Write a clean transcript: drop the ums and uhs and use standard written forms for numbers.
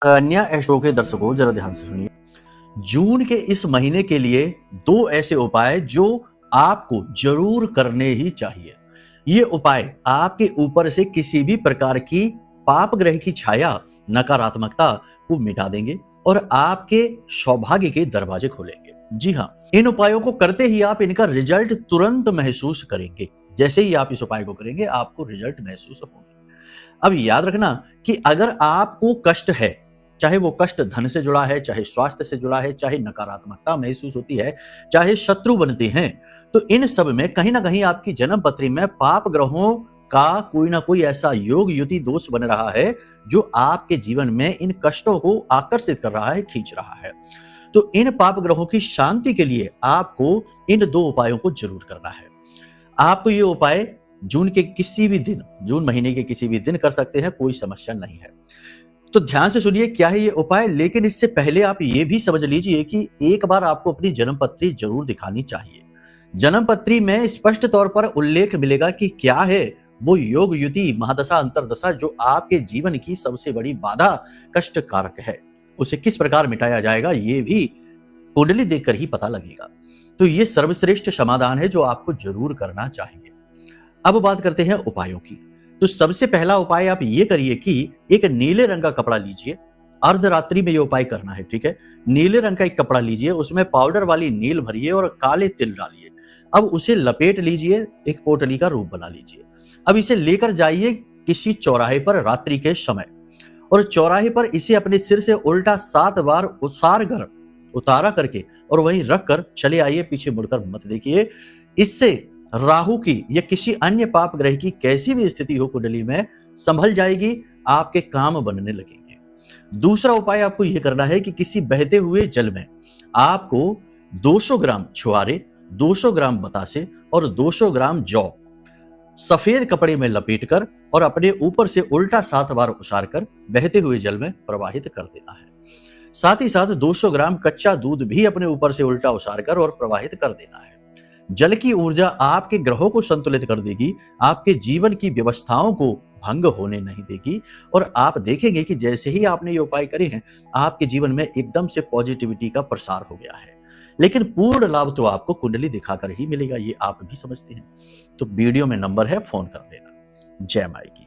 कन्या एस्ट्रो के दर्शकों जरा ध्यान से सुनिए। जून के इस महीने के लिए दो ऐसे उपाय जो आपको जरूर करने ही चाहिए। ये उपाय आपके ऊपर से किसी भी प्रकार की पाप ग्रह की छाया, नकारात्मकता को मिटा देंगे और आपके सौभाग्य के दरवाजे खोलेंगे। जी हाँ, इन उपायों को करते ही आप इनका रिजल्ट तुरंत महसूस करेंगे। जैसे ही आप इस उपाय को करेंगे आपको रिजल्ट महसूस होंगे। अब याद रखना कि अगर आपको कष्ट है, चाहे वो कष्ट धन से जुड़ा है, चाहे स्वास्थ्य से जुड़ा है, चाहे नकारात्मकता महसूस होती है, चाहे शत्रु बनते हैं, तो इन सब में कहीं ना कहीं आपकी जन्म पत्री में पाप ग्रहों का कोई ना कोई ऐसा योग युति दोष बन रहा है जो आपके जीवन में इन कष्टों को आकर्षित कर रहा है, खींच रहा है। तो इन पाप ग्रहों की शांति के लिए आपको इन दो उपायों को जरूर करना है। आपको ये उपाय जून के किसी भी दिन, जून महीने के किसी भी दिन कर सकते हैं, कोई समस्या नहीं है। तो ध्यान से सुनिए क्या है ये उपाय, लेकिन इससे पहले आप ये भी समझ लीजिए कि एक बार आपको अपनी जन्म पत्री जरूर दिखानी चाहिए। जन्म पत्री में स्पष्ट तौर पर उल्लेख मिलेगा कि क्या है वो योग युति महादशा अंतरदशा जो आपके जीवन की सबसे बड़ी बाधा कष्ट कारक है, उसे किस प्रकार मिटाया जाएगा ये भी कुंडली देखकर ही पता लगेगा। तो ये सर्वश्रेष्ठ समाधान है जो आपको जरूर करना चाहिए। अब बात करते हैं उपायों की। तो सबसे पहला उपाय आप ये करिए कि एक नीले रंग का कपड़ा लीजिए। अर्धरात्रि में ये उपाय करना है, ठीक है। नीले रंग का एक कपड़ा लीजिए, उसमें पाउडर वाली नील भरिए और काले तिल डालिए। अब उसे लपेट लीजिए, एक पोटली का रूप बना लीजिए। अब इसे लेकर जाइए किसी चौराहे पर रात्रि के समय, और चौराहे पर इसे अपने सिर से उल्टा 7 बार उतारा करके और वहीं रख कर चले आइए, पीछे मुड़कर मत देखिए। इससे राहु की या किसी अन्य पाप ग्रह की कैसी भी स्थिति हो कुंडली में संभल जाएगी, आपके काम बनने लगेंगे। दूसरा उपाय आपको यह करना है कि किसी बहते हुए जल में आपको 200 ग्राम छुआरे, 200 ग्राम बतासे और 200 ग्राम जौ सफेद कपड़े में लपेटकर और अपने ऊपर से उल्टा 7 बार उछालकर बहते हुए जल में प्रवाहित कर देना है। साथ ही साथ 200 ग्राम कच्चा दूध भी अपने ऊपर से उल्टा उछालकर और प्रवाहित कर देना है। जल की ऊर्जा आपके ग्रहों को संतुलित कर देगी, आपके जीवन की व्यवस्थाओं को भंग होने नहीं देगी, और आप देखेंगे कि जैसे ही आपने ये उपाय करे हैं, आपके जीवन में एकदम से पॉजिटिविटी का प्रसार हो गया है। लेकिन पूर्ण लाभ तो आपको कुंडली दिखाकर ही मिलेगा, ये आप भी समझते हैं। तो वीडियो में नंबर है, फोन कर लेना। जय माई की।